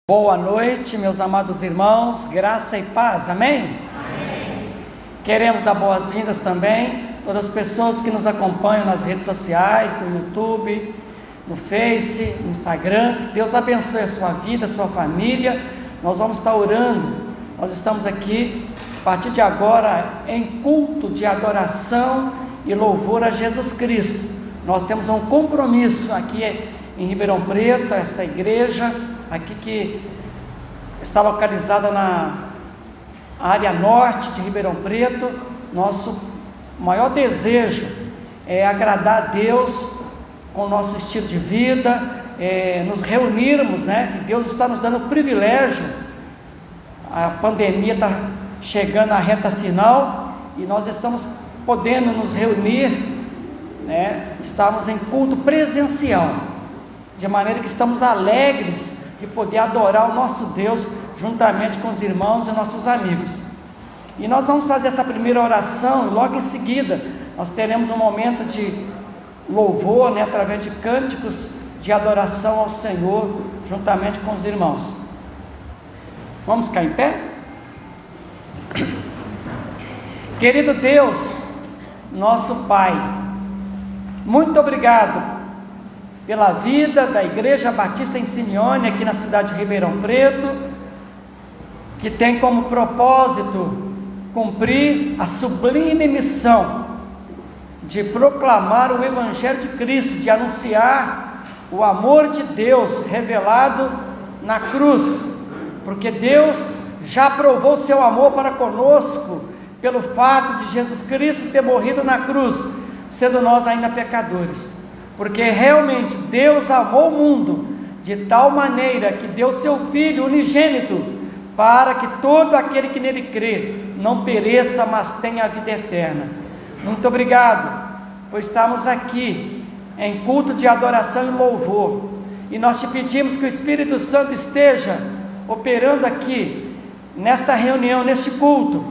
Boa noite, meus amados irmãos, graça e paz, amém? Amém. Queremos dar boas-vindas também a todas as pessoas que nos acompanham nas redes sociais, no YouTube, no Face, no Instagram. Que Deus abençoe a sua vida, a sua família. Nós vamos estar orando, nós estamos aqui, a partir de agora, em culto de adoração e louvor a Jesus Cristo. Nós temos um compromisso aqui em Ribeirão Preto, essa igreja aqui que está localizada na área norte de Ribeirão Preto. Nosso maior desejo é agradar a Deus com o nosso estilo de vida, nos reunirmos, né? E Deus está nos dando o privilégio. A pandemia está chegando à reta final e nós estamos podendo nos reunir, né? Estamos em culto presencial, de maneira que estamos alegres de poder adorar o nosso Deus juntamente com os irmãos e nossos amigos. E nós vamos fazer essa primeira oração e logo em seguida nós teremos um momento de louvor, né, através de cânticos de adoração ao Senhor juntamente com os irmãos. Vamos ficar em pé? Querido Deus, nosso Pai, muito obrigado pela vida da Igreja Batista em Simeone, aqui na cidade de Ribeirão Preto, que tem como propósito cumprir a sublime missão de proclamar o Evangelho de Cristo, de anunciar o amor de Deus revelado na cruz, porque Deus já provou seu amor para conosco, pelo fato de Jesus Cristo ter morrido na cruz, sendo nós ainda pecadores. Porque realmente Deus amou o mundo de tal maneira que deu seu Filho unigênito, para que todo aquele que nele crê não pereça, mas tenha a vida eterna. Muito obrigado por estarmos aqui em culto de adoração e louvor, e nós te pedimos que o Espírito Santo esteja operando aqui nesta reunião, neste culto.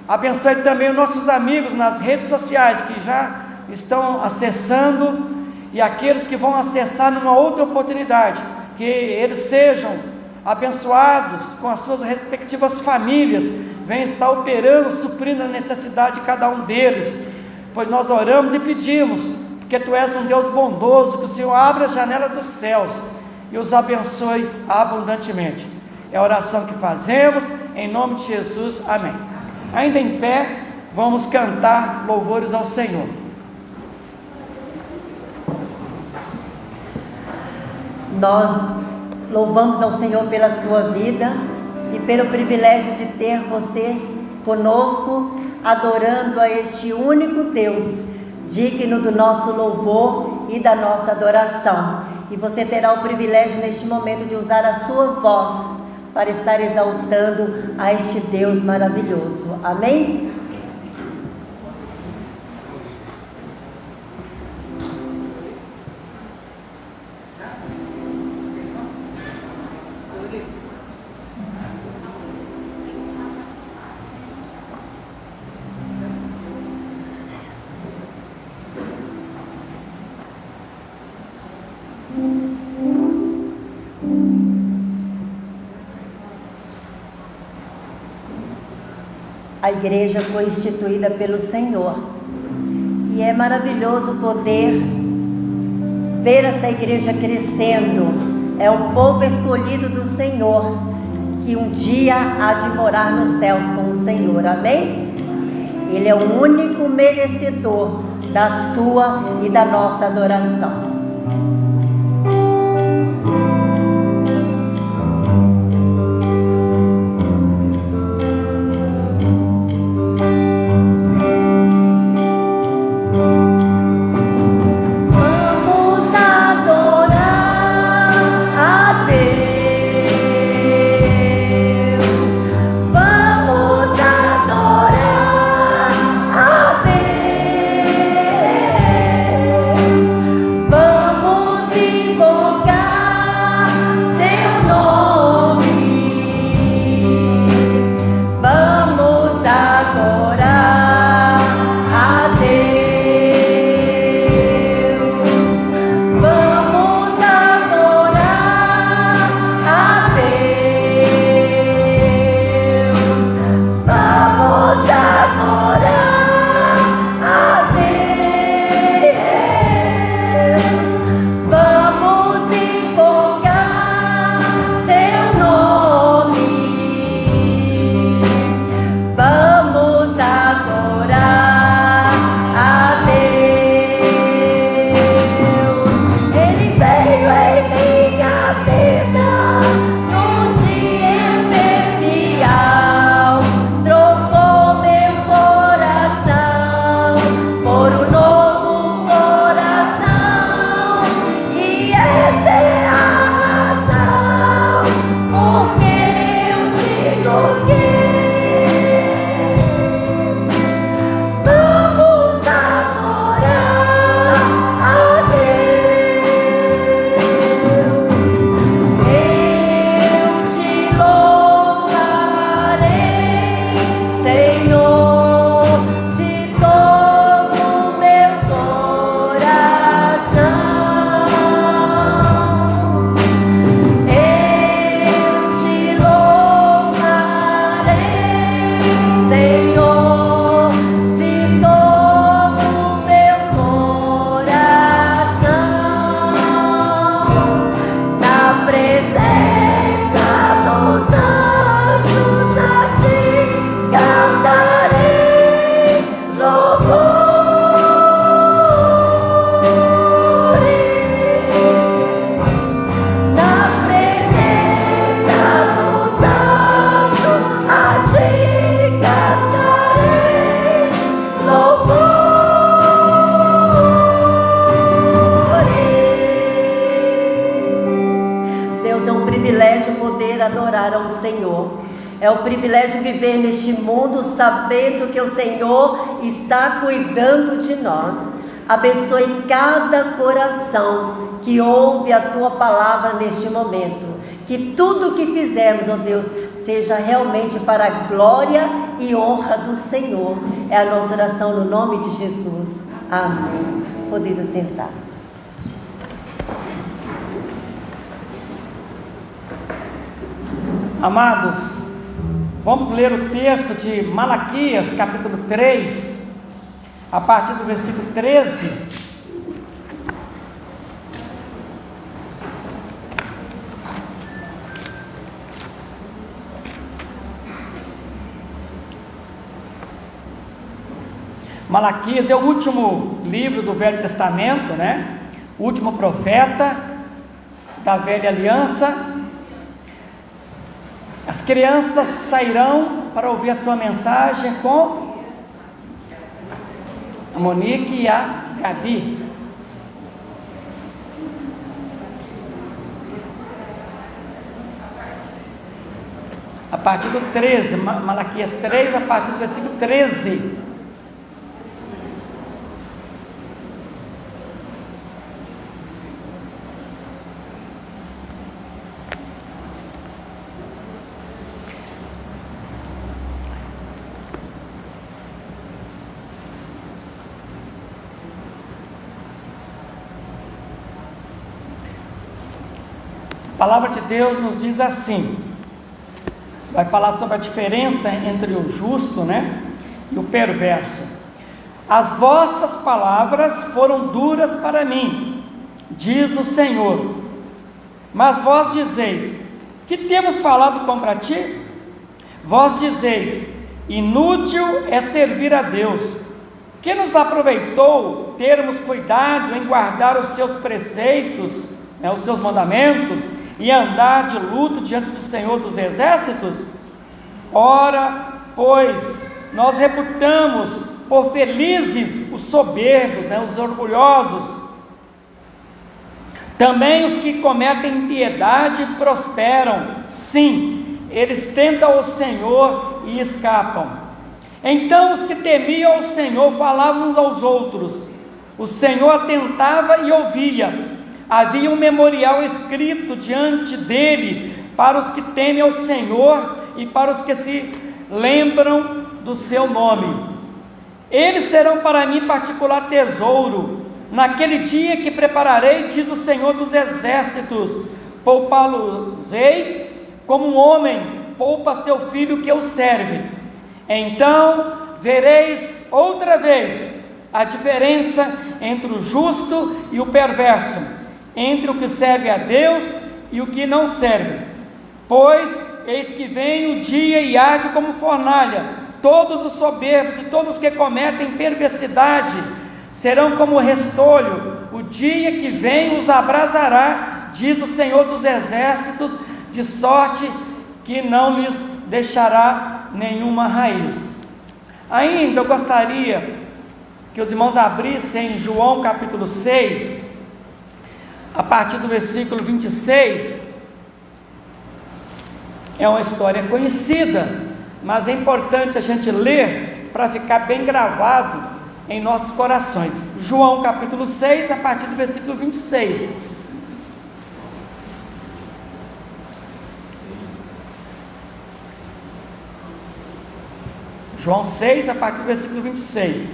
Abençoe também os nossos amigos nas redes sociais que já estão acessando, e aqueles que vão acessar numa outra oportunidade, que eles sejam abençoados com as suas respectivas famílias, venham estar operando, suprindo a necessidade de cada um deles, pois nós oramos e pedimos, porque Tu és um Deus bondoso, que o Senhor abra a janela dos céus e os abençoe abundantemente. É a oração que fazemos, em nome de Jesus, amém. Ainda em pé, vamos cantar louvores ao Senhor. Nós louvamos ao Senhor pela sua vida e pelo privilégio de ter você conosco, adorando a este único Deus, digno do nosso louvor e da nossa adoração. E você terá o privilégio neste momento de usar a sua voz para estar exaltando a este Deus maravilhoso. Amém? A igreja foi instituída pelo Senhor, e é maravilhoso poder ver essa igreja crescendo. É o povo escolhido do Senhor, que um dia há de morar nos céus com o Senhor, amém? Ele é o único merecedor da sua e da nossa adoração. Vamos adorar ao Senhor. É um privilégio viver neste mundo sabendo que o Senhor está cuidando de nós. Abençoe cada coração que ouve a Tua palavra neste momento. Que tudo que fizermos, ó Deus, seja realmente para a glória e honra do Senhor. É a nossa oração no nome de Jesus. Amém. Podeis assentar. Amados, vamos ler o texto de Malaquias, capítulo 3, a partir do versículo 13. Malaquias é o último livro do Velho Testamento, né? O último profeta da Velha Aliança. As crianças sairão para ouvir a sua mensagem com a Monique e a Gabi. A partir do 13, Malaquias 3, a partir do versículo 13. A palavra de Deus nos diz assim, vai falar sobre a diferença entre o justo, né, e o perverso. As vossas palavras foram duras para mim, diz o Senhor, mas vós dizeis, que temos falado contra ti? Vós dizeis, inútil é servir a Deus, que nos aproveitou termos cuidado em guardar os seus preceitos, né, os seus mandamentos, e andar de luto diante do Senhor dos Exércitos? Ora, pois, nós reputamos por felizes os soberbos, né, os orgulhosos. Também os que cometem impiedade prosperam. Sim, eles tentam o Senhor e escapam. Então os que temiam o Senhor falavam uns aos outros. O Senhor atentava e ouvia. Havia um memorial escrito diante dele para os que temem ao Senhor e para os que se lembram do seu nome. Eles serão para mim particular tesouro. Naquele dia que prepararei, diz o Senhor dos Exércitos, poupá-los-ei como um homem poupa seu filho que o serve. Então vereis outra vez a diferença entre o justo e o perverso, entre o que serve a Deus e o que não serve. Pois eis que vem o dia e arde como fornalha. Todos os soberbos e todos os que cometem perversidade serão como restolho. O dia que vem os abrasará, diz o Senhor dos Exércitos, de sorte que não lhes deixará nenhuma raiz. Ainda eu gostaria que os irmãos abrissem João capítulo 6, a partir do versículo 26, é uma história conhecida, mas é importante a gente ler para ficar bem gravado em nossos corações. João capítulo 6, a partir do versículo 26. João 6, a partir do versículo 26.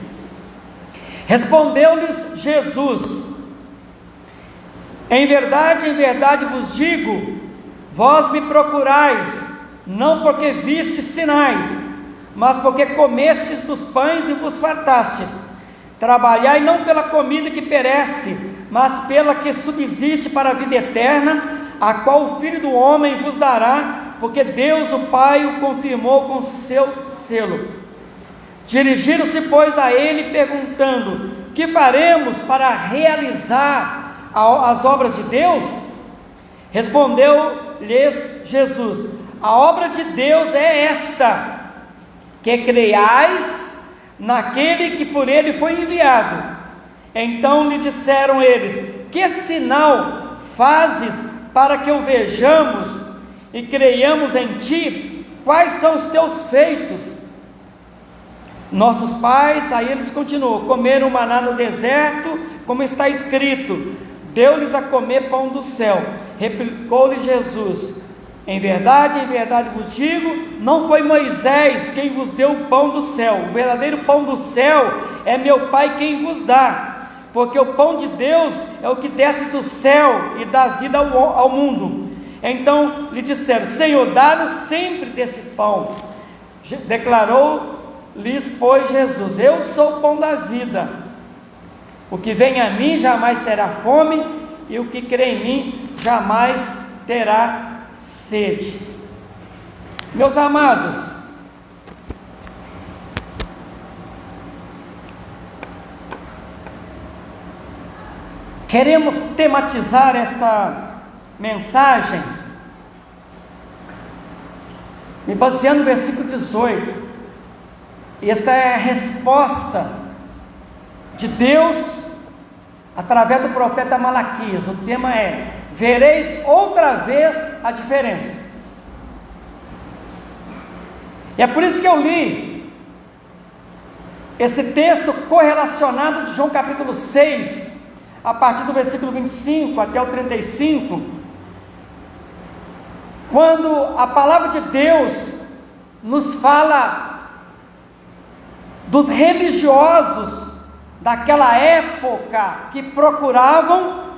Respondeu-lhes Jesus: em verdade vos digo, vós me procurais, não porque vistes sinais, mas porque comestes dos pães e vos fartastes. Trabalhai não pela comida que perece, mas pela que subsiste para a vida eterna, a qual o Filho do Homem vos dará, porque Deus o Pai o confirmou com seu selo. Dirigiram-se, pois, a ele, perguntando: que faremos para realizar as obras de Deus? Respondeu-lhes Jesus: a obra de Deus é esta, que creiais naquele que por ele foi enviado. Então lhe disseram eles: que sinal fazes para que o vejamos e creiamos em Ti, quais são os Teus feitos? Nossos pais, aí eles continuam, comeram maná no deserto, como está escrito, deu-lhes a comer pão do céu. Replicou-lhe Jesus, em verdade vos digo, não foi Moisés quem vos deu o pão do céu, o verdadeiro pão do céu é meu Pai quem vos dá, porque o pão de Deus é o que desce do céu e dá vida ao mundo. Então lhe disseram, Senhor, dá-nos sempre desse pão. Declarou-lhes, pois, Jesus, eu sou o pão da vida, o que vem a mim jamais terá fome, e o que crê em mim jamais terá sede. Meus amados, queremos tematizar esta mensagem me baseando no versículo 18. Essa é a resposta de Deus através do profeta Malaquias. O tema é: vereis outra vez a diferença. E é por isso que eu li esse texto correlacionado de João capítulo 6, a partir do versículo 25 até o 35, quando a palavra de Deus nos fala dos religiosos daquela época que procuravam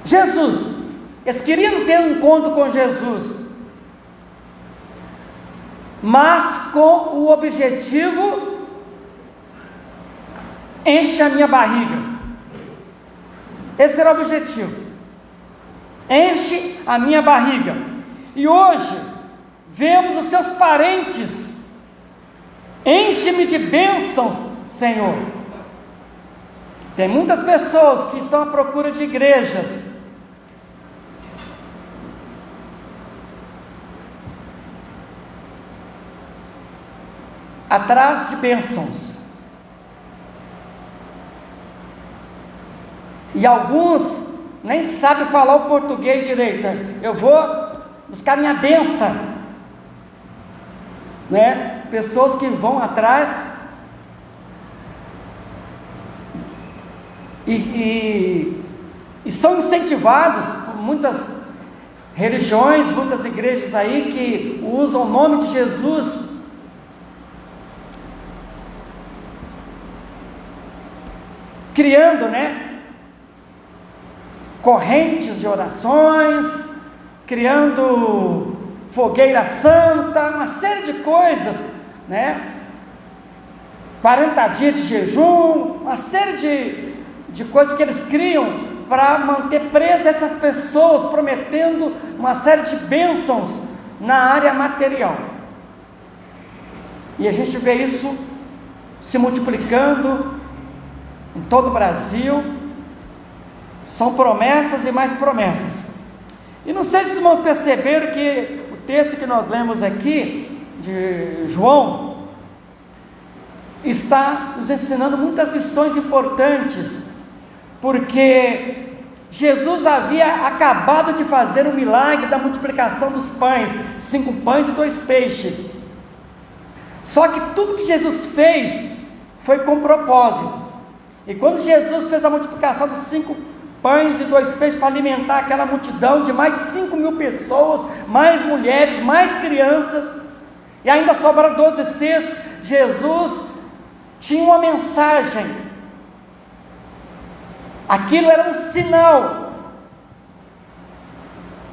Jesus. Eles queriam ter um encontro com Jesus, mas com o objetivo: enche a minha barriga. Esse era o objetivo, enche a minha barriga. E hoje vemos os seus parentes: enche-me de bênçãos, Senhor. Tem muitas pessoas que estão à procura de igrejas atrás de bênçãos, e alguns nem sabem falar o português direito. Eu vou buscar minha bênção, né? Pessoas que vão atrás e são incentivados por muitas religiões, muitas igrejas aí que usam o nome de Jesus criando, né, correntes de orações, criando fogueira santa, uma série de coisas, né? 40 dias de jejum, uma série de coisas que eles criam para manter presas essas pessoas, prometendo uma série de bênçãos na área material. E a gente vê isso se multiplicando em todo o Brasil. São promessas e mais promessas. E não sei se os irmãos perceberam que o texto que nós lemos aqui, de João, está nos ensinando muitas lições importantes, porque Jesus havia acabado de fazer o milagre da multiplicação dos pães, 5 pães e 2 peixes. Só que tudo que Jesus fez foi com propósito. E quando Jesus fez a multiplicação dos 5 pães e 2 peixes para alimentar aquela multidão de mais de 5.000 pessoas, mais mulheres, mais crianças, e ainda sobraram 12 cestos, Jesus tinha uma mensagem. Aquilo era um sinal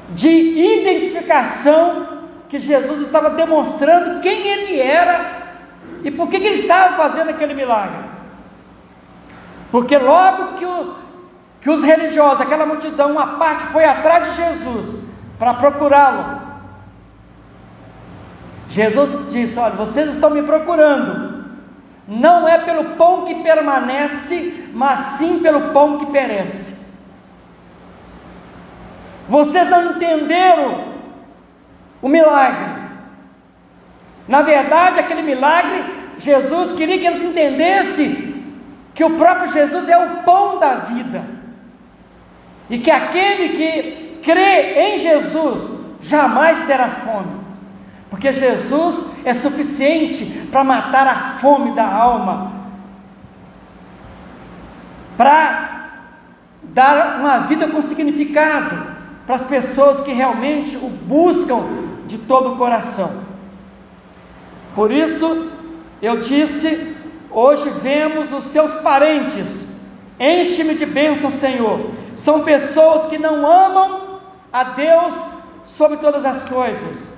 de identificação, que Jesus estava demonstrando quem ele era e por que ele estava fazendo aquele milagre. Porque logo que os religiosos, aquela multidão, uma parte foi atrás de Jesus para procurá-lo, Jesus disse: olha, vocês estão me procurando, não é pelo pão que permanece, mas sim pelo pão que perece. Vocês não entenderam o milagre. Na verdade, aquele milagre, Jesus queria que eles entendessem que o próprio Jesus é o pão da vida, e que aquele que crê em Jesus jamais terá fome, porque Jesus é suficiente para matar a fome da alma, para dar uma vida com significado para as pessoas que realmente o buscam de todo o coração. Por isso eu disse: hoje vemos os seus parentes, enche-me de bênção, Senhor. São pessoas que não amam a Deus sobre todas as coisas.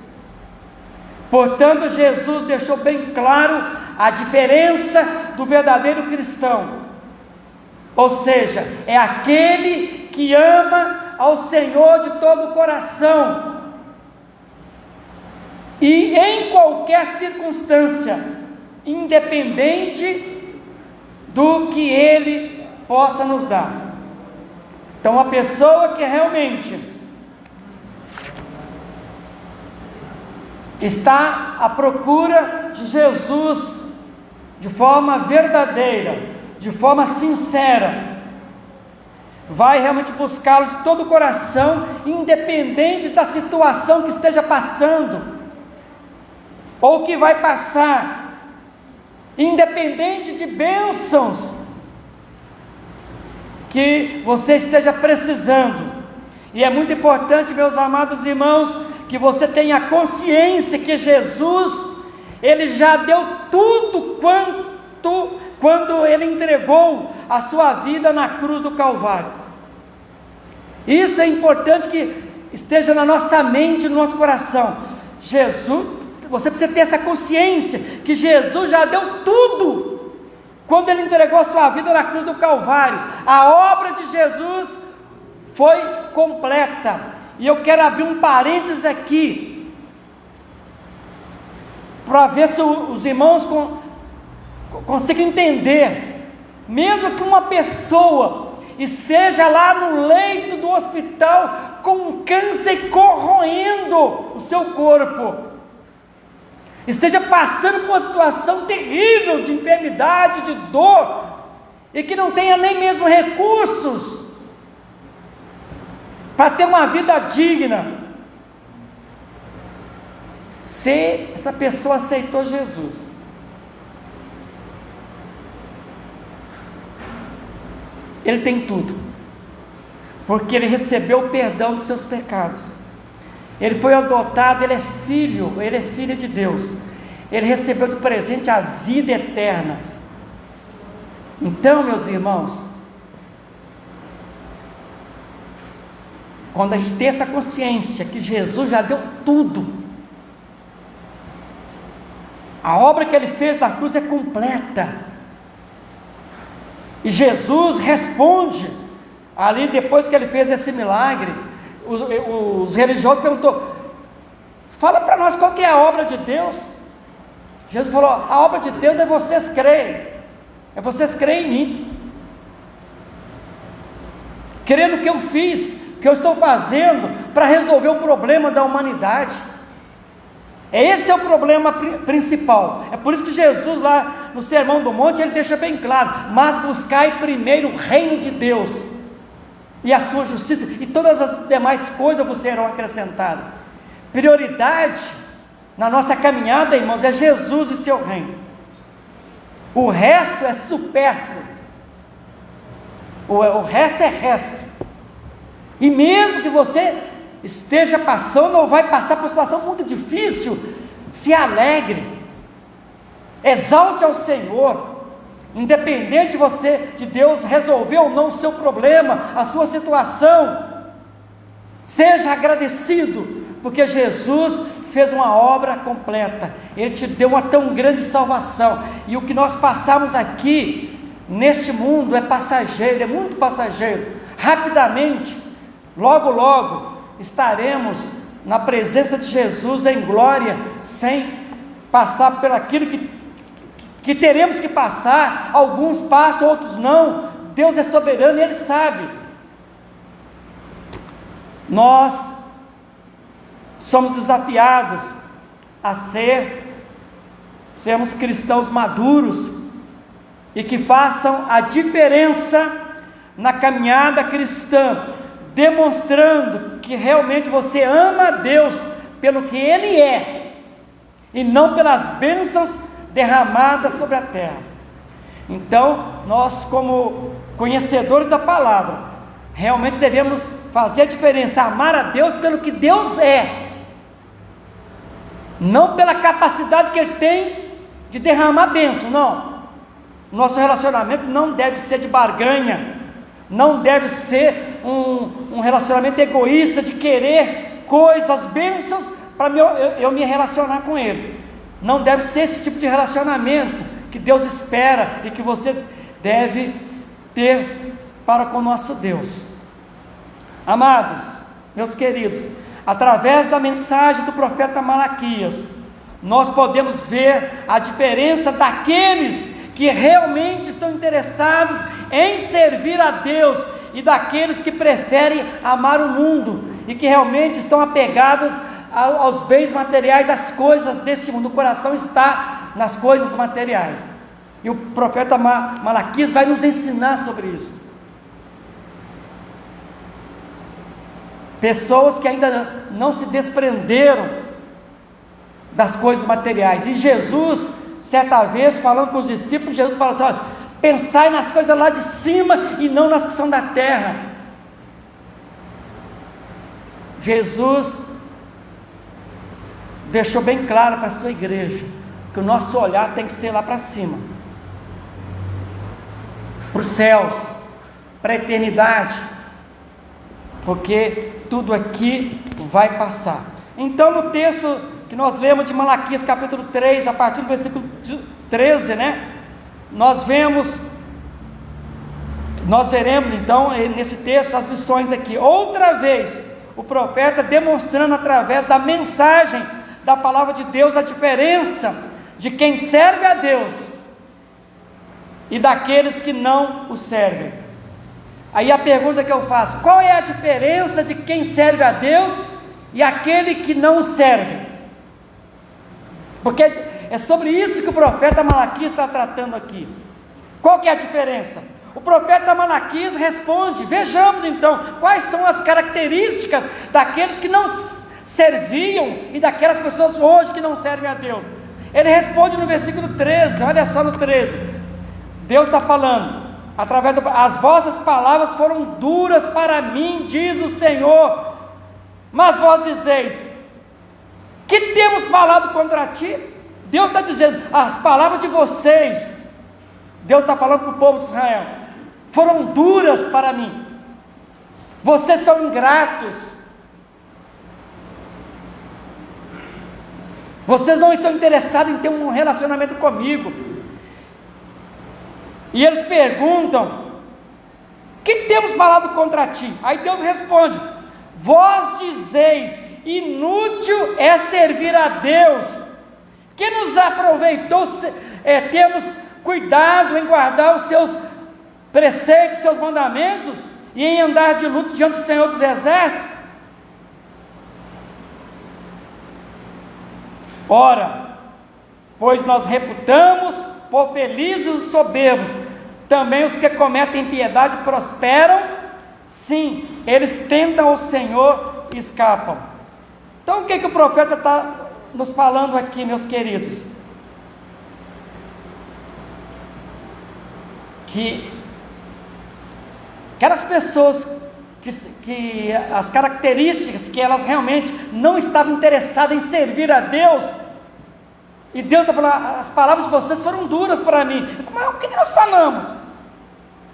Portanto, Jesus deixou bem claro a diferença do verdadeiro cristão, ou seja, é aquele que ama ao Senhor de todo o coração, e em qualquer circunstância, independente do que Ele possa nos dar. Então, a pessoa que realmente está à procura de Jesus de forma verdadeira, de forma sincera, vai realmente buscá-lo de todo o coração, independente da situação que esteja passando, ou que vai passar, independente de bênçãos que você esteja precisando. E é muito importante, meus amados irmãos, que você tenha consciência que Jesus, Ele já deu tudo quando Ele entregou a sua vida na cruz do Calvário. Isso é importante que esteja na nossa mente, no nosso coração. Você precisa ter essa consciência que Jesus já deu tudo quando Ele entregou a sua vida na cruz do Calvário. A obra de Jesus foi completa. E eu quero abrir um parênteses aqui, para ver se os irmãos conseguem entender. Mesmo que uma pessoa esteja lá no leito do hospital com um câncer corroendo o seu corpo, esteja passando por uma situação terrível de enfermidade, de dor, e que não tenha nem mesmo recursos para ter uma vida digna, se essa pessoa aceitou Jesus, ele tem tudo, porque ele recebeu o perdão dos seus pecados, ele foi adotado, ele é filho de Deus, ele recebeu de presente a vida eterna. Então, meus irmãos, quando a gente tem essa consciência que Jesus já deu tudo, a obra que Ele fez na cruz é completa, e Jesus responde, ali depois que Ele fez esse milagre, os religiosos perguntou: fala para nós qual que é a obra de Deus. Jesus falou: a obra de Deus é vocês crerem em mim, crer no que eu fiz, que eu estou fazendo para resolver o problema da humanidade. Esse é o problema principal. É por isso que Jesus lá no Sermão do Monte, ele deixa bem claro: mas buscai primeiro o reino de Deus e a sua justiça, e todas as demais coisas vos serão acrescentadas. Prioridade na nossa caminhada, irmãos, é Jesus e seu reino. O resto é supérfluo, o resto é resto. E mesmo que você esteja passando ou vai passar por uma situação muito difícil, se alegre, exalte ao Senhor, independente de Deus resolver ou não o seu problema, a sua situação, seja agradecido, porque Jesus fez uma obra completa, Ele te deu uma tão grande salvação, e o que nós passamos aqui, neste mundo, é passageiro, é muito passageiro. Rapidamente, logo estaremos na presença de Jesus em glória, sem passar por aquilo que teremos que passar. Alguns passam, outros não. Deus é soberano e Ele sabe. Nós somos desafiados a sermos cristãos maduros e que façam a diferença na caminhada cristã, demonstrando que realmente você ama a Deus pelo que Ele é, e não pelas bênçãos derramadas sobre a terra. Então, nós como conhecedores da palavra, realmente devemos fazer a diferença, amar a Deus pelo que Deus é, não pela capacidade que Ele tem de derramar bênção, não. Nosso relacionamento não deve ser de barganha, não deve ser um relacionamento egoísta de querer coisas, bênçãos, para eu me relacionar com Ele. Não deve ser esse tipo de relacionamento que Deus espera e que você deve ter para com o nosso Deus. Amados, meus queridos, através da mensagem do profeta Malaquias, nós podemos ver a diferença daqueles que realmente estão interessados em servir a Deus e daqueles que preferem amar o mundo e que realmente estão apegados aos bens materiais, às coisas deste mundo. O coração está nas coisas materiais, e o profeta Malaquias vai nos ensinar sobre isso. Pessoas que ainda não se desprenderam das coisas materiais, e Jesus, certa vez, falando com os discípulos, Jesus fala assim: olha, pensai nas coisas lá de cima e não nas que são da terra. Jesus deixou bem claro para a sua igreja que o nosso olhar tem que ser lá para cima, para os céus, para a eternidade, porque tudo aqui vai passar. Então, no texto que nós lemos de Malaquias capítulo 3, a partir do versículo 13, nós veremos então nesse texto as lições aqui. Outra vez, o profeta demonstrando através da mensagem da palavra de Deus a diferença de quem serve a Deus e daqueles que não o servem. Aí a pergunta que eu faço: qual é a diferença de quem serve a Deus e aquele que não o serve? Porque é sobre isso que o profeta Malaquias está tratando aqui. Qual que é a diferença? O profeta Malaquias responde. Vejamos então quais são as características daqueles que não serviam e daquelas pessoas hoje que não servem a Deus. Ele responde no versículo 13, olha só no 13, Deus está falando, as vossas palavras foram duras para mim, diz o Senhor, mas vós dizeis, que temos falado contra ti? Deus está dizendo, as palavras de vocês, Deus está falando para o povo de Israel, foram duras para mim, vocês são ingratos, vocês não estão interessados em ter um relacionamento comigo. E eles perguntam, que temos falado contra ti? Aí Deus responde, vós dizeis, inútil é servir a Deus, que nos aproveitou termos cuidado em guardar os seus preceitos, seus mandamentos, e em andar de luto diante do Senhor dos Exércitos? Ora, pois nós reputamos por felizes os soberbos, também os que cometem impiedade prosperam, sim, eles tentam o Senhor e escapam. Então o que o profeta está nos falando aqui, meus queridos? Que aquelas pessoas que as características que elas realmente não estavam interessadas em servir a Deus, e Deus está falando, as palavras de vocês foram duras para mim. Eu falo, mas o que nós falamos?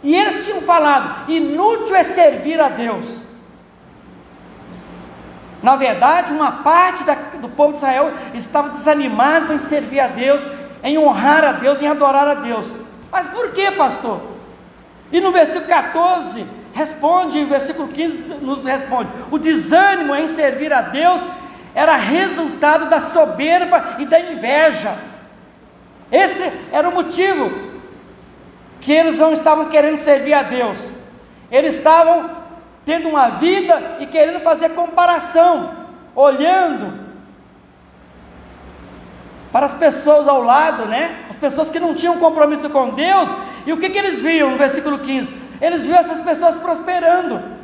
E eles tinham falado, inútil é servir a Deus. Na verdade, uma parte do povo de Israel estava desanimado em servir a Deus, em honrar a Deus, em adorar a Deus. Mas por que, pastor? E no versículo 14, responde, e no versículo 15 nos responde, o desânimo em servir a Deus era resultado da soberba e da inveja. Esse era o motivo que eles não estavam querendo servir a Deus. Eles estavam tendo uma vida e querendo fazer comparação, olhando para as pessoas ao lado, as pessoas que não tinham compromisso com Deus. E o que eles viam no versículo 15? Eles viam essas pessoas prosperando.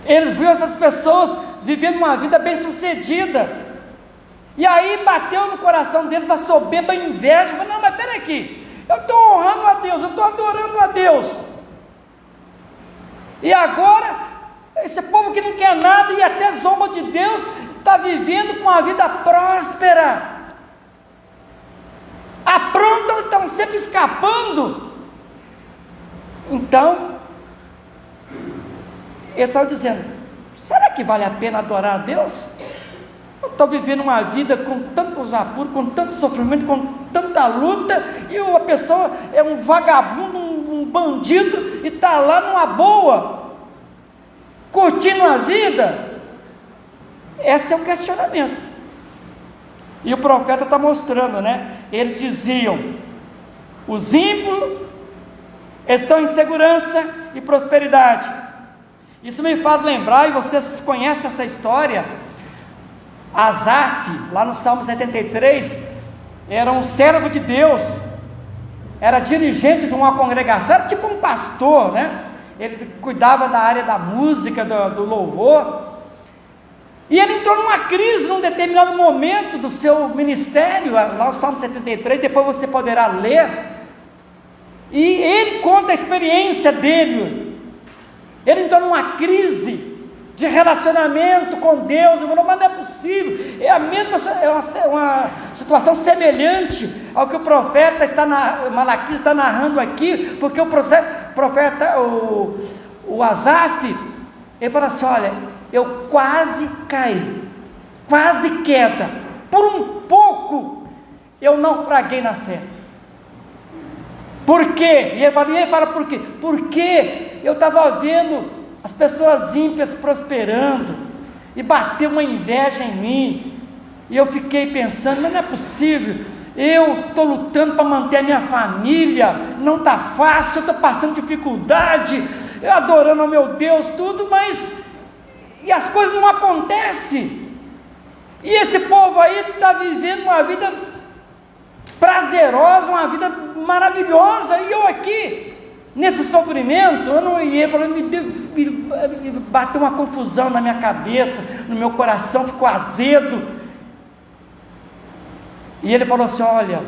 Eles viram essas pessoas vivendo uma vida bem sucedida, e aí bateu no coração deles a soberba e a inveja. Falaram: não, mas peraí aqui, eu estou honrando a Deus, eu estou adorando a Deus, e agora esse povo que não quer nada e até zomba de Deus, está vivendo com uma vida próspera, aprontam, estão sempre escapando. Então eles estavam dizendo: será que vale a pena adorar a Deus? Eu estou vivendo uma vida com tantos apuros, com tanto sofrimento, com tanta luta, e uma pessoa é um vagabundo, um bandido, e está lá numa boa, curtindo a vida. Esse é o questionamento. E o profeta está mostrando, né? Eles diziam: os ímpios estão em segurança e prosperidade. Isso me faz lembrar, e vocês conhecem essa história, Asaf, lá no Salmo 73, era um servo de Deus, era dirigente de uma congregação, era tipo um pastor, né? Ele cuidava da área da música, do louvor, e ele entrou numa crise num determinado momento do seu ministério, lá no Salmo 73, depois você poderá ler, e ele conta a experiência dele. Ele entrou numa crise de relacionamento com Deus, e falou: mas não é possível, é a mesma, uma situação semelhante ao que o profeta Malaquias está narrando aqui, porque o profeta, o Asaf, ele fala assim: olha, eu quase caí, quase queda, por um pouco eu naufraguei na fé. Por quê? E ele fala por quê? Porque eu estava vendo as pessoas ímpias prosperando, e bateu uma inveja em mim, e eu fiquei pensando: mas não é possível, eu estou lutando para manter a minha família, não está fácil, eu estou passando dificuldade, eu adorando ao meu Deus, tudo, mas e as coisas não acontecem, e esse povo aí está vivendo uma vida prazerosa, uma vida maravilhosa, e eu aqui nesse sofrimento. Eu não ia, me bateu uma confusão na minha cabeça, no meu coração ficou azedo. E ele falou assim: olha,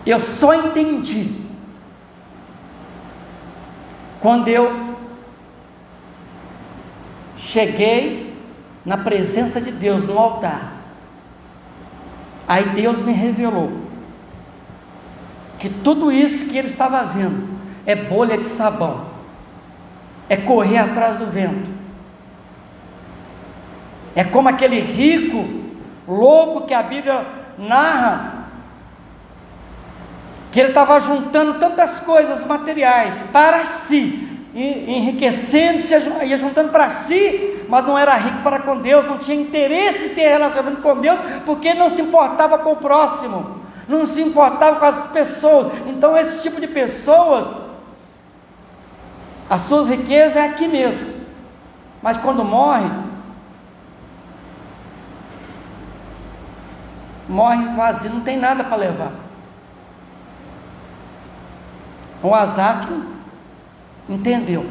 eu só entendi quando eu cheguei na presença de Deus no altar. Aí Deus me revelou que tudo isso que ele estava vendo é bolha de sabão, é correr atrás do vento, é como aquele rico louco que a Bíblia narra, que ele estava juntando tantas coisas materiais para si, enriquecendo-se, ia juntando para si, mas não era rico para com Deus, não tinha interesse em ter relacionamento com Deus, porque não se importava com o próximo, não se importava com as pessoas. Então esse tipo de pessoas, as suas riquezas é aqui mesmo, mas quando morre vazio, não tem nada para levar. O Asaf entendeu,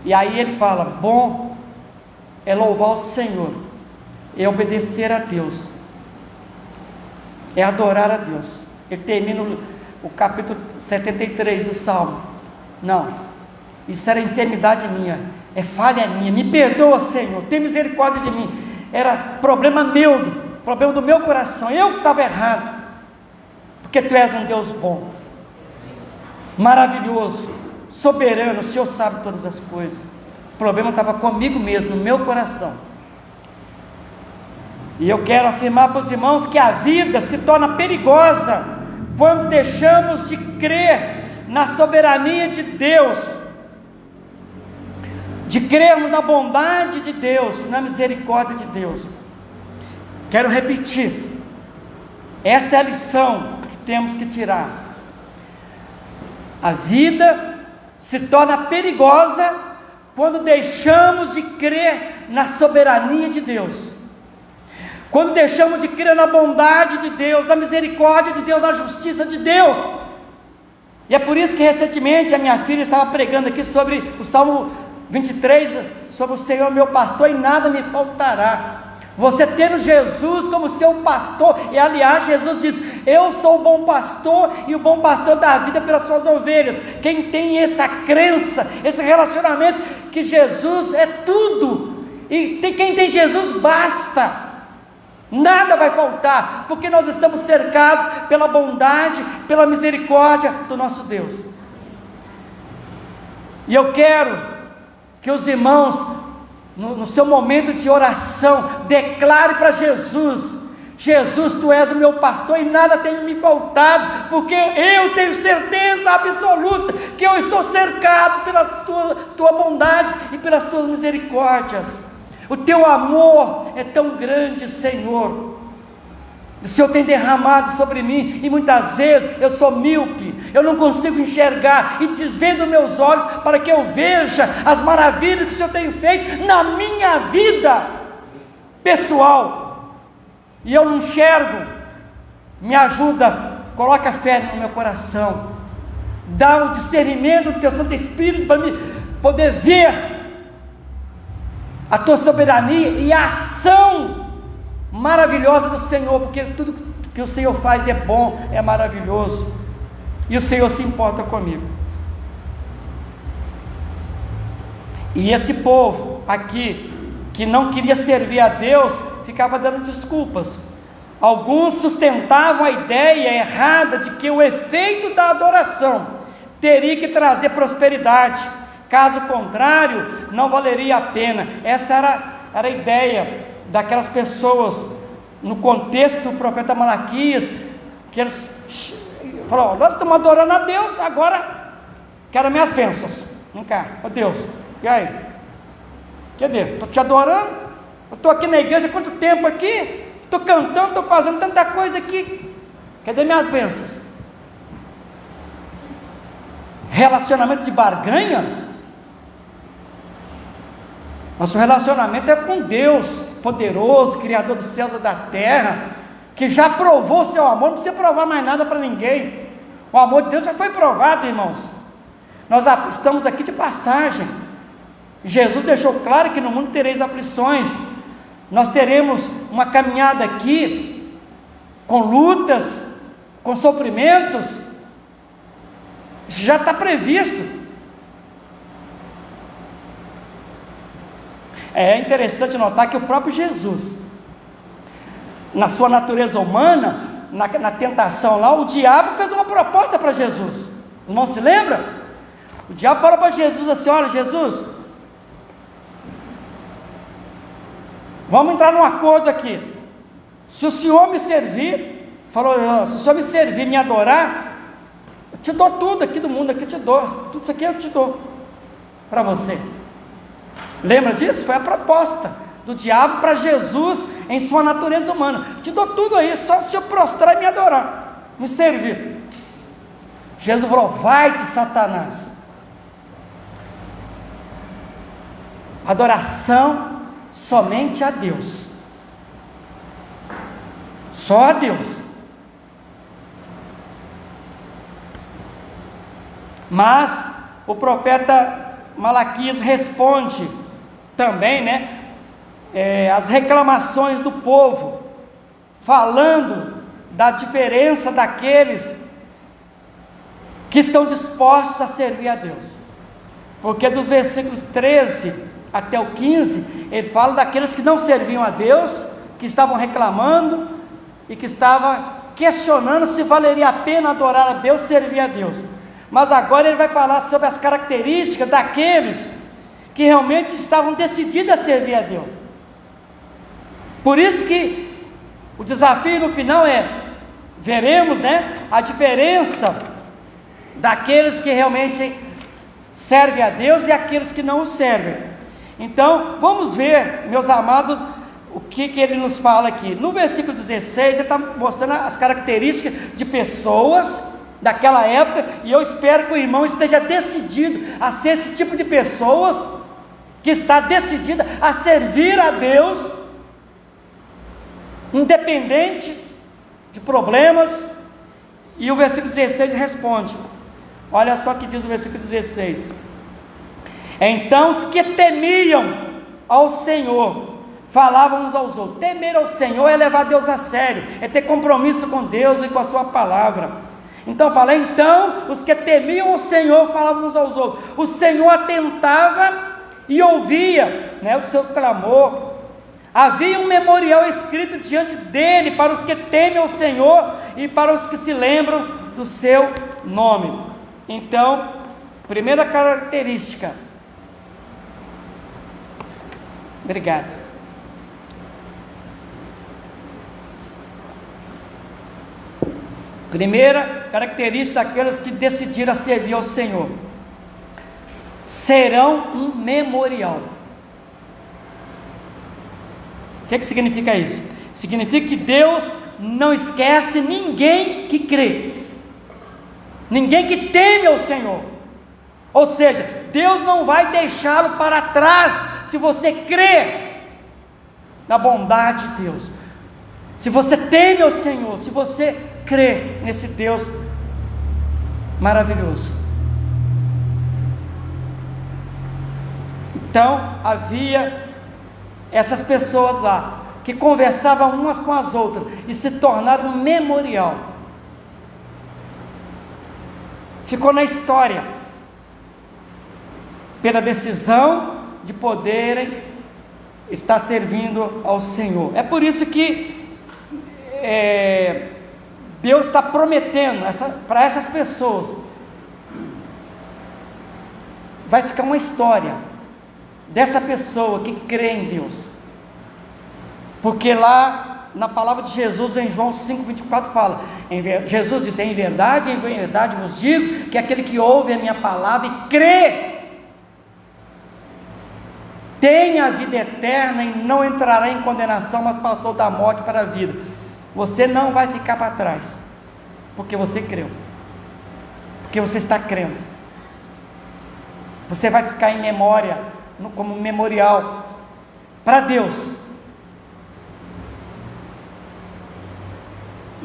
e aí ele fala: bom é louvar o Senhor, é obedecer a Deus, é adorar a Deus. Ele termina o capítulo 73 do Salmo: não, isso era enfermidade minha, é falha minha, me perdoa, Senhor, tem misericórdia de mim, era problema meu, problema do meu coração, eu que estava errado, porque Tu és um Deus bom, maravilhoso, soberano, o Senhor sabe todas as coisas. O problema estava comigo mesmo, no meu coração. E eu quero afirmar para os irmãos que a vida se torna perigosa quando deixamos de crer na soberania de Deus, de crermos na bondade de Deus, na misericórdia de Deus. Quero repetir, esta é a lição que temos que tirar. A vida se torna perigosa quando deixamos de crer na soberania de Deus, quando deixamos de crer na bondade de Deus, na misericórdia de Deus, na justiça de Deus, E é por isso que recentemente a minha filha estava pregando aqui sobre o Salmo 23, sobre o Senhor meu pastor e nada me faltará. Você tendo Jesus como seu pastor, e aliás Jesus diz, eu sou o bom pastor e o bom pastor dá a vida pelas suas ovelhas. Quem tem essa crença, esse relacionamento que Jesus é tudo, e quem tem Jesus basta, nada vai faltar, porque nós estamos cercados pela bondade, pela misericórdia do nosso Deus. E eu quero que os irmãos, no seu momento de oração, declare para Jesus: Jesus, tu és o meu pastor e nada tem me faltado, porque eu tenho certeza absoluta que eu estou cercado pela tua bondade e pelas tuas misericórdias. O teu amor é tão grande, Senhor. O Senhor tem derramado sobre mim, e muitas vezes eu sou míope, eu não consigo enxergar, e desvendo meus olhos para que eu veja as maravilhas que o Senhor tem feito na minha vida pessoal, e eu não enxergo. Me ajuda, coloca fé no meu coração, dá o discernimento do teu Santo Espírito para me poder ver a tua soberania e a ação maravilhosa do Senhor, porque tudo que o Senhor faz é bom, é maravilhoso, e o Senhor se importa comigo. E esse povo aqui, que não queria servir a Deus, ficava dando desculpas. Alguns sustentavam a ideia errada de que o efeito da adoração teria que trazer prosperidade, caso contrário, não valeria a pena. Essa era a ideia daquelas pessoas, no contexto do profeta Malaquias, que eles falaram: nós estamos adorando a Deus, agora quero minhas bênçãos. Vem cá, ó Deus, e aí? Cadê? Estou te adorando, eu estou aqui na igreja há quanto tempo aqui, estou cantando, estou fazendo tanta coisa aqui, cadê minhas bênçãos? Relacionamento de barganha? Nosso relacionamento é com Deus poderoso, Criador dos céus e da terra, que já provou o seu amor, não precisa provar mais nada para ninguém. O amor de Deus já foi provado, irmãos. Nós estamos aqui de passagem. Jesus deixou claro que no mundo tereis aflições. Nós teremos uma caminhada aqui, com lutas, com sofrimentos, já está previsto. É interessante notar que o próprio Jesus, na sua natureza humana, na tentação lá, o diabo fez uma proposta para Jesus. Os irmãos se lembram? O diabo falou para Jesus assim: olha, Jesus, vamos entrar num acordo aqui. Se o Senhor me servir, falou, se o Senhor me servir, me adorar, eu te dou tudo aqui do mundo, aqui eu te dou, tudo isso aqui eu te dou para você. Lembra disso? Foi a proposta do diabo para Jesus em sua natureza humana. Te dou tudo aí, só se eu prostrar e me adorar, me servir. Jesus falou: vai-te, Satanás. Adoração somente a Deus, só a Deus. Mas o profeta Malaquias responde também, as reclamações do povo, falando da diferença daqueles que estão dispostos a servir a Deus, porque dos versículos 13 até o 15, ele fala daqueles que não serviam a Deus, que estavam reclamando e que estavam questionando se valeria a pena adorar a Deus, servir a Deus. Mas agora ele vai falar sobre as características daqueles que realmente estavam decididos a servir a Deus. Por isso que o desafio no final veremos a diferença daqueles que realmente servem a Deus e aqueles que não o servem. Então, vamos ver, meus amados, o que ele nos fala aqui. No versículo 16, ele está mostrando as características de pessoas daquela época, e eu espero que o irmão esteja decidido a ser esse tipo de pessoas, que está decidida a servir a Deus, independente de problemas. E o versículo 16 responde: Olha só o que diz o versículo 16: então os que temiam ao Senhor falavam uns aos outros. Temer ao Senhor é levar Deus a sério, é ter compromisso com Deus e com a sua palavra. Então fala, então os que temiam ao Senhor falavam uns aos outros. O Senhor atentava e ouvia, né, o seu clamor. Havia um memorial escrito diante dele para os que temem ao Senhor e para os que se lembram do seu nome. Então, primeira característica. Obrigado. Primeira característica daqueles que decidiram servir ao Senhor: serão um memorial. O que significa isso? Significa que Deus não esquece ninguém que crê, ninguém que teme ao Senhor. Ou seja, Deus não vai deixá-lo para trás se você crê na bondade de Deus, se você teme ao Senhor, se você crê nesse Deus maravilhoso. Então havia essas pessoas lá que conversavam umas com as outras e se tornaram um memorial. Ficou na história pela decisão de poderem estar servindo ao Senhor. É por isso que Deus está prometendo para essas pessoas, vai ficar uma história dessa pessoa que crê em Deus, porque lá na palavra de Jesus em João 5,24 fala, Jesus disse, em verdade vos digo, que aquele que ouve a minha palavra e crê, tem a vida eterna e não entrará em condenação, mas passou da morte para a vida. Você não vai ficar para trás, porque você creu, porque você está crendo. Você vai ficar em memória, como memorial para Deus.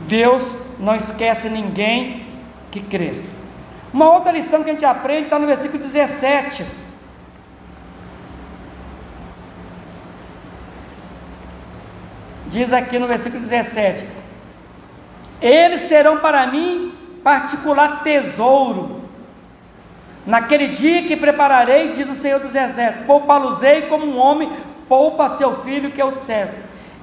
Deus não esquece ninguém que crê. Uma outra lição que a gente aprende está no versículo 17. Diz aqui no versículo 17: eles serão para mim particular tesouro, naquele dia que prepararei, diz o Senhor dos Exércitos, poupá-los-ei como um homem poupa seu filho que eu servo.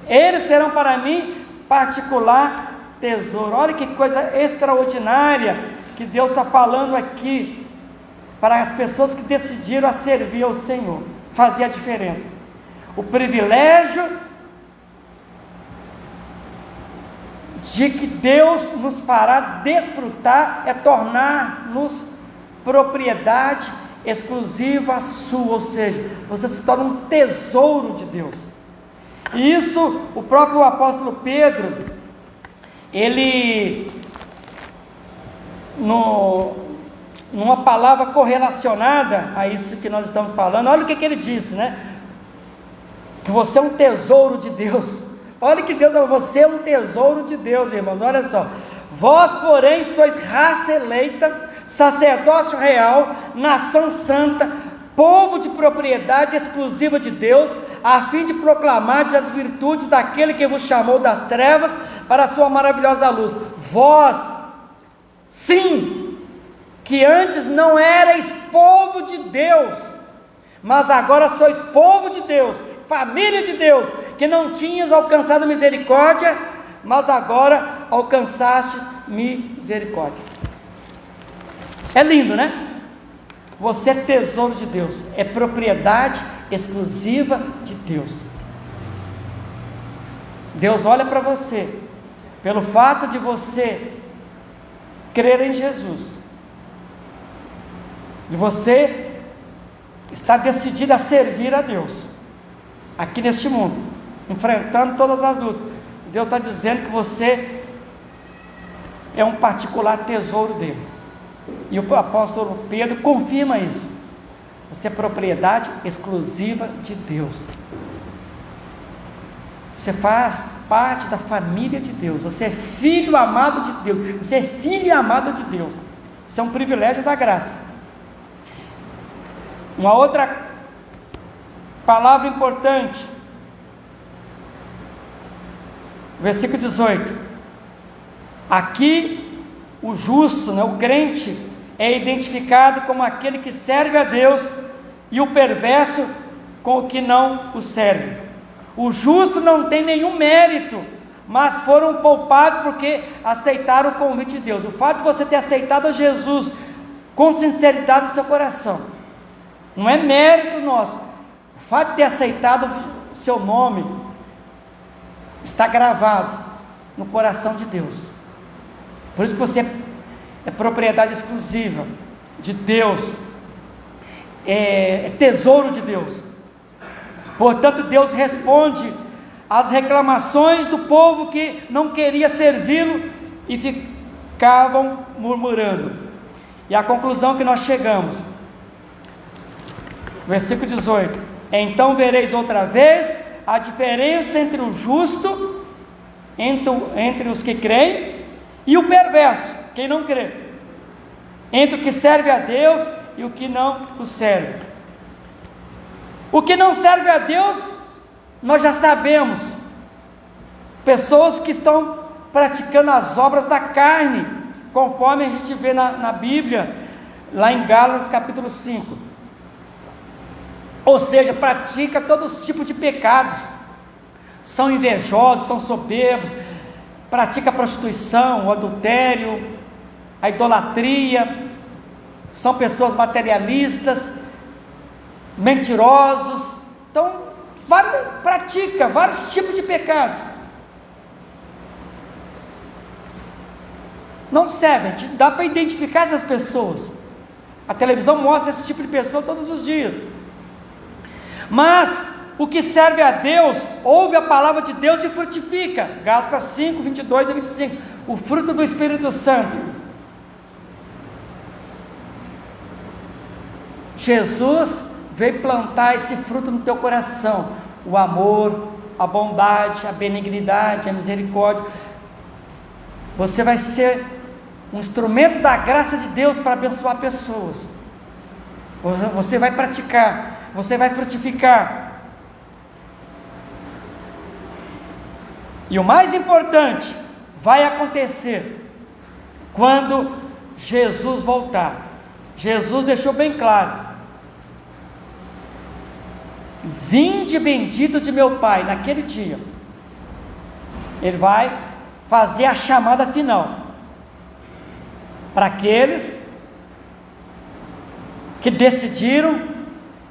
Eles serão para mim particular tesouro. Olha que coisa extraordinária que Deus está falando aqui para as pessoas que decidiram a servir ao Senhor, fazer a diferença. O privilégio de que Deus nos fará desfrutar é tornar-nos propriedade exclusiva sua, ou seja, você se torna um tesouro de Deus. E isso o próprio apóstolo Pedro, ele, numa palavra correlacionada a isso que nós estamos falando, olha o que ele disse, né? Que você é um tesouro de Deus. Olha que Deus, você é um tesouro de Deus, irmãos, olha só. Vós, porém, sois raça eleita, sacerdócio real, nação santa, povo de propriedade exclusiva de Deus, a fim de proclamar as virtudes daquele que vos chamou das trevas para a sua maravilhosa luz. Vós, sim, que antes não erais povo de Deus, mas agora sois povo de Deus, família de Deus, que não tinhas alcançado misericórdia, mas agora alcançastes misericórdia. É lindo, né? Você é tesouro de Deus, é propriedade exclusiva de Deus. Deus olha para você, pelo fato de você crer em Jesus, de você estar decidido a servir a Deus, aqui neste mundo, enfrentando todas as lutas. Deus está dizendo que você é um particular tesouro dele. E o apóstolo Pedro confirma isso. Você é propriedade exclusiva de Deus. Você faz parte da família de Deus. Você é filho amado de Deus. Você é filha amada de Deus. Isso é um privilégio da graça. Uma outra palavra importante, versículo 18. Aqui o justo, o crente, é identificado como aquele que serve a Deus, e o perverso com o que não o serve. O justo não tem nenhum mérito, mas foram poupados porque aceitaram o convite de Deus. O fato de você ter aceitado a Jesus com sinceridade no seu coração, não é mérito nosso. O fato de ter aceitado o seu nome está gravado no coração de Deus. Por isso que você é propriedade exclusiva de Deus, é tesouro de Deus. Portanto, Deus responde às reclamações do povo que não queria servi-lo e ficavam murmurando. E a conclusão que nós chegamos, versículo 18: então vereis outra vez a diferença entre o justo, entre os que creem, e o perverso, quem não crê, entre o que serve a Deus e o que não o serve. O que não serve a Deus, nós já sabemos, pessoas que estão praticando as obras da carne, conforme a gente vê na Bíblia, lá em Gálatas capítulo 5, ou seja, pratica todos os tipos de pecados, são invejosos, são soberbos, pratica a prostituição, o adultério, a idolatria, são pessoas materialistas, mentirosos. Então, pratica vários tipos de pecados. Não servem, dá para identificar essas pessoas. A televisão mostra esse tipo de pessoa todos os dias. Mas o que serve a Deus, ouve a palavra de Deus e frutifica. Gálatas 5, 22 a 25. O fruto do Espírito Santo. Jesus veio plantar esse fruto no teu coração: o amor, a bondade, a benignidade, a misericórdia. Você vai ser um instrumento da graça de Deus para abençoar pessoas. Você vai praticar, você vai frutificar. E o mais importante vai acontecer quando Jesus voltar. Jesus deixou bem claro: vinde bendito de meu Pai. Naquele dia Ele vai fazer a chamada final para aqueles que decidiram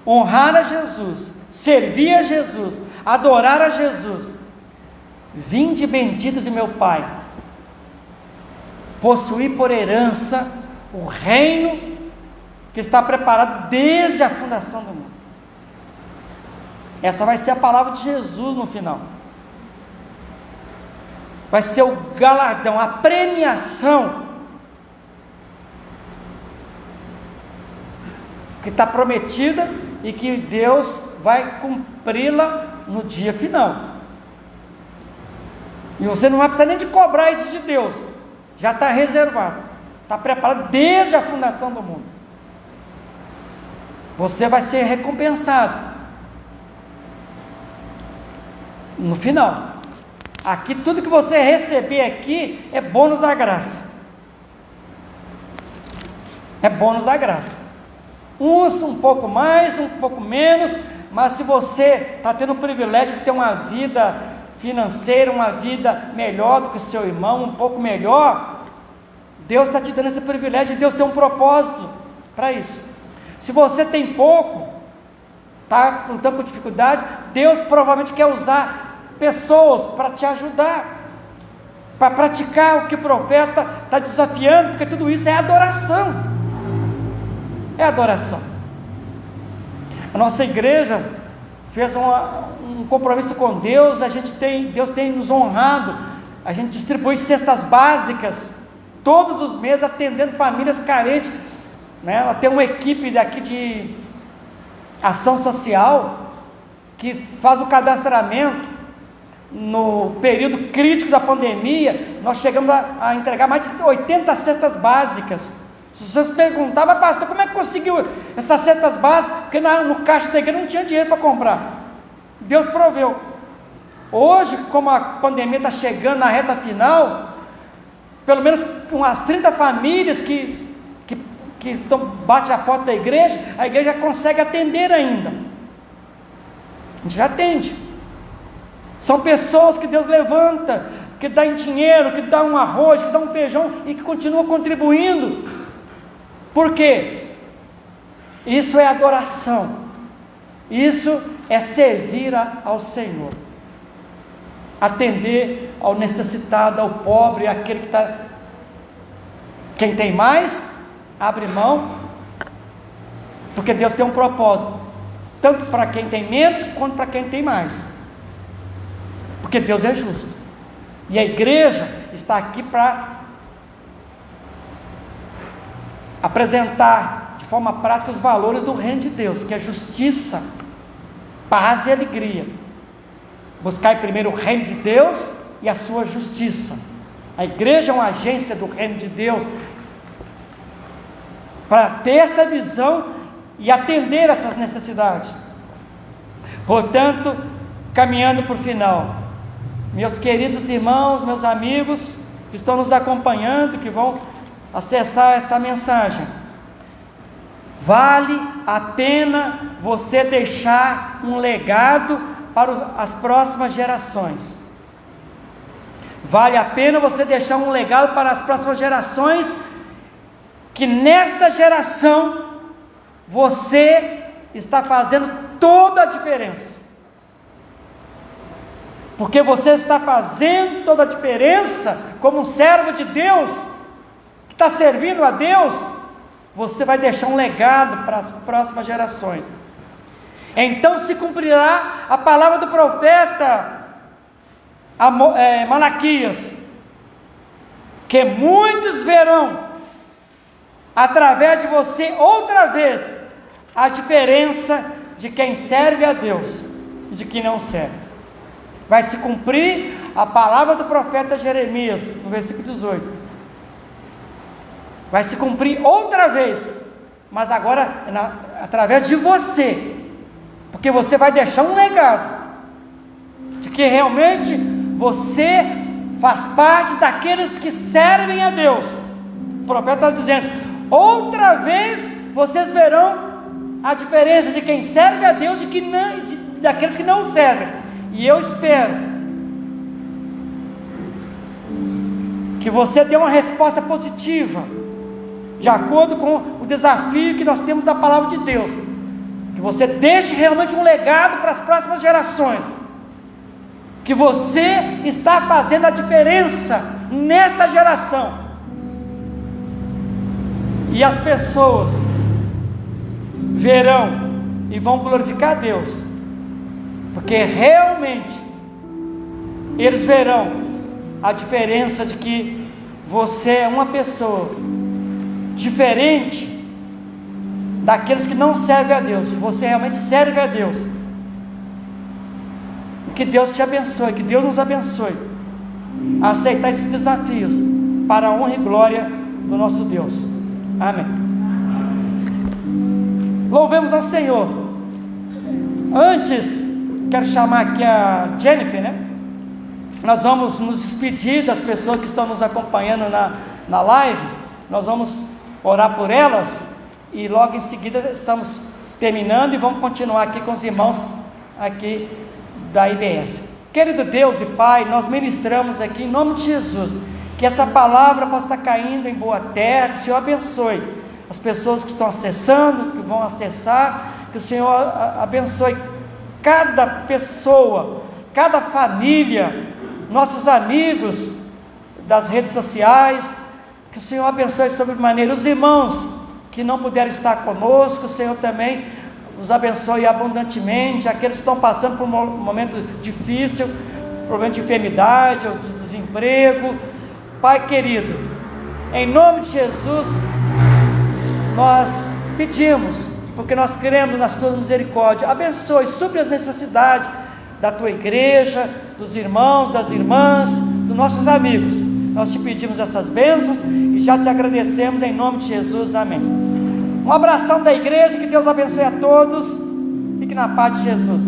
honrar a Jesus, servir a Jesus, adorar a Jesus. Vinde bendito de meu Pai, possuir por herança o reino que está preparado desde a fundação do mundo. Essa vai ser a palavra de Jesus no final. Vai ser o galardão, a premiação que está prometida e que Deus vai cumpri-la no dia final. E você não vai precisar nem de cobrar isso de Deus, já está reservado, está preparado desde a fundação do mundo. Você vai ser recompensado no final. Aqui, tudo que você receber aqui é bônus da graça. É bônus da graça. Uns um pouco mais, um pouco menos, mas se você está tendo o privilégio de ter uma vida financeira, uma vida melhor do que o seu irmão, um pouco melhor, Deus está te dando esse privilégio, e Deus tem um propósito para isso. Se você tem pouco, está lutando com dificuldade, Deus provavelmente quer usar pessoas para te ajudar, para praticar o que o profeta está desafiando, porque tudo isso é adoração. É adoração. A nossa igreja fez um compromisso com Deus. Deus tem nos honrado. A gente distribui cestas básicas todos os meses, atendendo famílias carentes, né? Ela tem uma equipe daqui de ação social que faz o cadastramento. No período crítico da pandemia, nós chegamos a entregar mais de 80 cestas básicas Se vocês perguntavam, pastor, como é que conseguiu essas cestas básicas? Porque no caixa da igreja não tinha dinheiro para comprar. Deus proveu. Hoje, como a pandemia está chegando na reta final, pelo menos umas 30 famílias que batem a porta da igreja, a igreja consegue atender ainda. A gente já atende. São pessoas que Deus levanta, que dá em dinheiro, que dá um arroz, que dá um feijão e que continua contribuindo. Por quê? Isso é adoração. Isso é servir ao Senhor. Atender ao necessitado, ao pobre, àquele que está... Quem tem mais, abre mão, porque Deus tem um propósito, tanto para quem tem menos, quanto para quem tem mais, porque Deus é justo, e a igreja está aqui para apresentar de forma prática os valores do reino de Deus, que é justiça, paz e alegria. Buscar primeiro o reino de Deus e a sua justiça. A igreja é uma agência do reino de Deus, para ter essa visão e atender essas necessidades. Portanto, caminhando para o final, meus queridos irmãos, meus amigos que estão nos acompanhando, que vão acessar esta mensagem, vale a pena você deixar um legado para as próximas gerações. Vale a pena você deixar um legado para as próximas gerações, que nesta geração você está fazendo toda a diferença, porque você está fazendo toda a diferença como um servo de Deus, que está servindo a Deus. Você vai deixar um legado para as próximas gerações. Então se cumprirá a palavra do profeta Malaquias, que muitos verão através de você outra vez a diferença de quem serve a Deus e de quem não serve. Vai se cumprir a palavra do profeta Jeremias, no versículo 18. Vai se cumprir outra vez, mas agora através de você, porque você vai deixar um legado de que realmente você faz parte daqueles que servem a Deus. O profeta está dizendo: outra vez vocês verão a diferença de quem serve a Deus e daqueles que não servem. E eu espero que você dê uma resposta positiva, de acordo com o desafio que nós temos da palavra de Deus, que você deixe realmente um legado para as próximas gerações, que você está fazendo a diferença nesta geração, e as pessoas verão e vão glorificar a Deus, porque realmente eles verão a diferença de que você é uma pessoa diferente daqueles que não servem a Deus. Você realmente serve a Deus. Que Deus te abençoe, que Deus nos abençoe a aceitar esses desafios para a honra e glória do nosso Deus. Amém. Louvemos ao Senhor. Antes, quero chamar aqui a Jennifer, né? Nós vamos nos despedir das pessoas que estão nos acompanhando na live. Nós vamos orar por elas e logo em seguida estamos terminando e vamos continuar aqui com os irmãos aqui da IBS. Querido Deus e Pai, nós ministramos aqui em nome de Jesus, que essa palavra possa estar caindo em boa terra, que o Senhor abençoe as pessoas que estão acessando, que vão acessar, que o Senhor abençoe cada pessoa, cada família, nossos amigos das redes sociais, que o Senhor abençoe sobremaneira os irmãos que não puderam estar conosco. O Senhor também os abençoe abundantemente, aqueles que estão passando por um momento difícil, problema de enfermidade ou de desemprego. Pai querido, em nome de Jesus, nós pedimos, porque nós cremos nas tuas misericórdias, abençoe, supre as necessidades da tua igreja, dos irmãos, das irmãs, dos nossos amigos. Nós te pedimos essas bênçãos e já te agradecemos em nome de Jesus, amém. Um abração da igreja, que Deus abençoe a todos, fique na paz de Jesus.